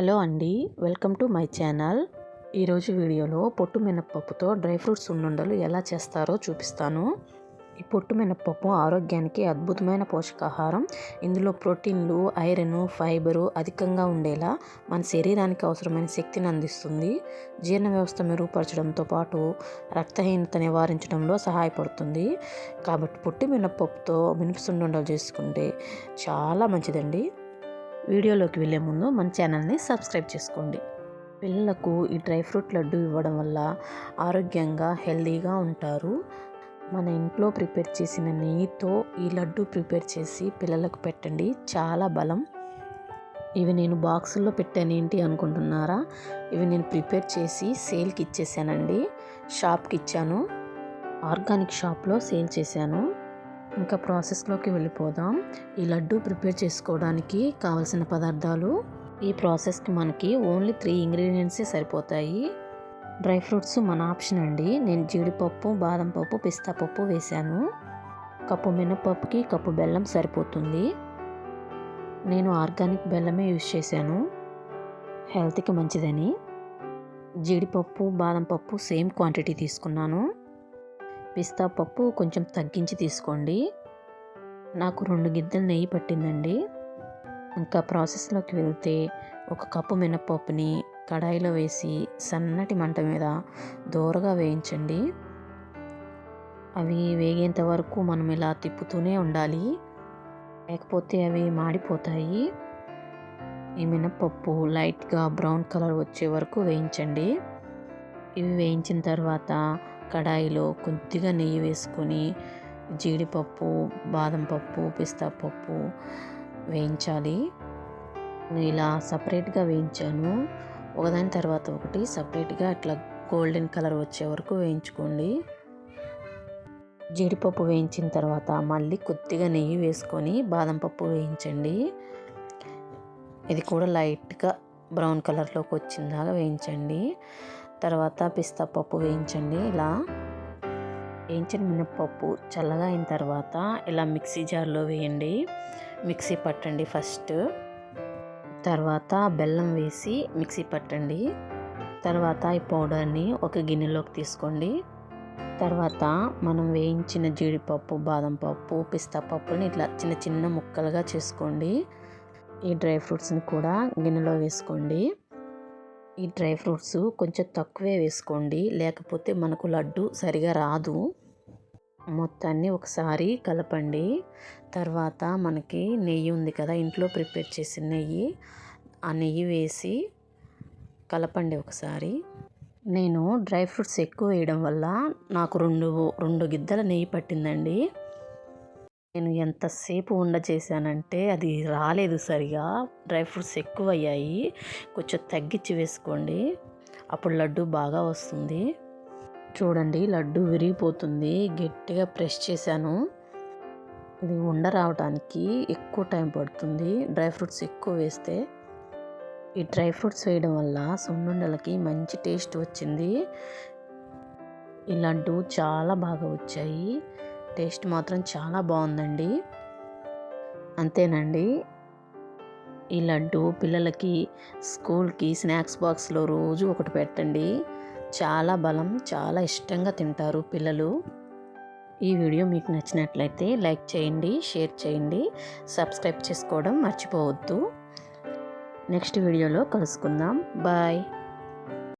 Hello అండి, welcome to my channel. ఈరోజు వీడియోలో పొట్టు మినప్పప్పుతో డ్రై ఫ్రూట్స్ సున్నుండలు ఎలా చేస్తారో చూపిస్తాను. ఈ పొట్టు మినప్పప్పు ఆరోగ్యానికి అద్భుతమైన పోషకాహారం. ఇందులో ప్రోటీన్లు, ఐరన్, ఫైబరు అధికంగా ఉండేలా మన శరీరానికి అవసరమైన శక్తిని అందిస్తుంది. జీర్ణ వ్యవస్థ మెరుగుపరచడంతో పాటు రక్తహీనత నివారించడంలో సహాయపడుతుంది. కాబట్టి పొట్టు మినప్పప్పుతో మినప సున్నుండలు చేసుకుంటే చాలా మంచిదండి. వీడియోలోకి వెళ్ళే ముందు మన ఛానల్ని సబ్స్క్రైబ్ చేసుకోండి. పిల్లలకు ఈ డ్రై ఫ్రూట్ లడ్డు ఇవ్వడం వల్ల ఆరోగ్యంగా హెల్తీగా ఉంటారు. మన ఇంట్లో ప్రిపేర్ చేసిన నెయ్యితో ఈ లడ్డు ప్రిపేర్ చేసి పిల్లలకు పెట్టండి, చాలా బలం. ఇవి నేను బాక్సుల్లో పెట్టాను ఏంటి అనుకుంటున్నారా? ఇవి నేను ప్రిపేర్ చేసి సేల్కి ఇచ్చేసానండి. షాప్కి ఇచ్చాను, ఆర్గానిక్ షాప్లో సేల్ చేశాను. ఇంకా ప్రాసెస్లోకి వెళ్ళిపోదాం. ఈ లడ్డు ప్రిపేర్ చేసుకోవడానికి కావలసిన పదార్థాలు, ఈ ప్రాసెస్కి మనకి ఓన్లీ 3 ఇంగ్రీడియంట్సే సరిపోతాయి. డ్రై ఫ్రూట్స్ మన ఆప్షన్ అండి. నేను జీడిపప్పు, బాదం పప్పు, పిస్తా పప్పు వేశాను. కప్పు మినపప్పుకి కప్పు బెల్లం సరిపోతుంది. నేను ఆర్గానిక్ బెల్లమే యూజ్ చేశాను, హెల్త్కి మంచిదని. జీడిపప్పు, బాదం పప్పు సేమ్ క్వాంటిటీ తీసుకున్నాను. పిస్తా పప్పు కొంచెం తగ్గించి తీసుకోండి. నాకు 2 గిద్దలు నెయ్యి పట్టిందండి. ఇంకా ప్రాసెస్లోకి వెళ్తే, ఒక కప్పు మినపప్పుని కడాయిలో వేసి సన్నటి మంట మీద దోరగా వేయించండి. అవి వేగేంత వరకు మనం ఇలా తిప్పుతూనే ఉండాలి, లేకపోతే అవి మాడిపోతాయి. ఈ మినపప్పు లైట్గా బ్రౌన్ కలర్ వచ్చే వరకు వేయించండి. ఇవి వేయించిన తర్వాత కడాయిలో కొద్దిగా నెయ్యి వేసుకొని జీడిపప్పు, బాదం పప్పు, పిస్తా పప్పు వేయించాలి. ఇలా సపరేట్గా వేయించాను. ఒకదాని తర్వాత ఒకటి సపరేట్గా అట్లా గోల్డెన్ కలర్ వచ్చే వరకు వేయించుకోండి. జీడిపప్పు వేయించిన తర్వాత మళ్ళీ కొద్దిగా నెయ్యి వేసుకొని బాదం పప్పు వేయించండి. ఇది కూడా లైట్గా బ్రౌన్ కలర్లోకి వచ్చిందాకా వేయించండి. తర్వాత పిస్తా పప్పు వేయించండి. ఇలా వేయించిన మినప్పప్పు చల్లగా అయిన తర్వాత ఇలా మిక్సీ జార్లో వేయండి, మిక్సీ పట్టండి ఫస్ట్. తర్వాత బెల్లం వేసి మిక్సీ పట్టండి. తర్వాత ఈ పౌడర్ని ఒక గిన్నెలోకి తీసుకోండి. తర్వాత మనం వేయించిన జీడిపప్పు, బాదం పప్పు, పిస్తా పప్పుని ఇట్లా చిన్న చిన్న ముక్కలుగా చేసుకోండి. ఈ డ్రై ఫ్రూట్స్ని కూడా గిన్నెలో వేసుకోండి. ఈ డ్రై ఫ్రూట్స్ కొంచెం తక్కువే వేసుకోండి, లేకపోతే మనకు లడ్డు సరిగా రాదు. మొత్తాన్ని ఒకసారి కలపండి. తర్వాత మనకి నెయ్యి ఉంది కదా, ఇంట్లో ప్రిపేర్ చేసిన నెయ్యి, ఆ నెయ్యి వేసి కలపండి ఒకసారి. నేను డ్రై ఫ్రూట్స్ ఎక్కువ వేయడం వల్ల నాకు రెండు గిద్దల నెయ్యి పట్టిందండి. నేను ఎంతసేపు చేశానంటే అది రాలేదు సరిగా, డ్రై ఫ్రూట్స్ ఎక్కువ అయ్యాయి. కొంచెం తగ్గించి వేసుకోండి, అప్పుడు లడ్డు బాగా వస్తుంది. చూడండి, లడ్డు విరిగిపోతుంది. గట్టిగా ప్రెస్ చేశాను. ఇది రావడానికి ఎక్కువ టైం పడుతుంది డ్రై ఫ్రూట్స్ ఎక్కువ వేస్తే. ఈ డ్రై ఫ్రూట్స్ వేయడం వల్ల సున్నుండలకి మంచి టేస్ట్ వచ్చింది. ఈ లడ్డు చాలా బాగా వచ్చాయి. టేస్ట్ మాత్రం చాలా బాగుందండి. అంతేనండి, ఈ లడ్డు పిల్లలకి స్కూల్కి స్నాక్స్ బాక్స్లో రోజు ఒకటి పెట్టండి, చాలా బలం, చాలా ఇష్టంగా తింటారు పిల్లలు. ఈ వీడియో మీకు నచ్చినట్లయితే లైక్ చేయండి, షేర్ చేయండి, సబ్స్క్రైబ్ చేసుకోవడం మర్చిపోవద్దు. నెక్స్ట్ వీడియోలో కలుసుకుందాం. బాయ్.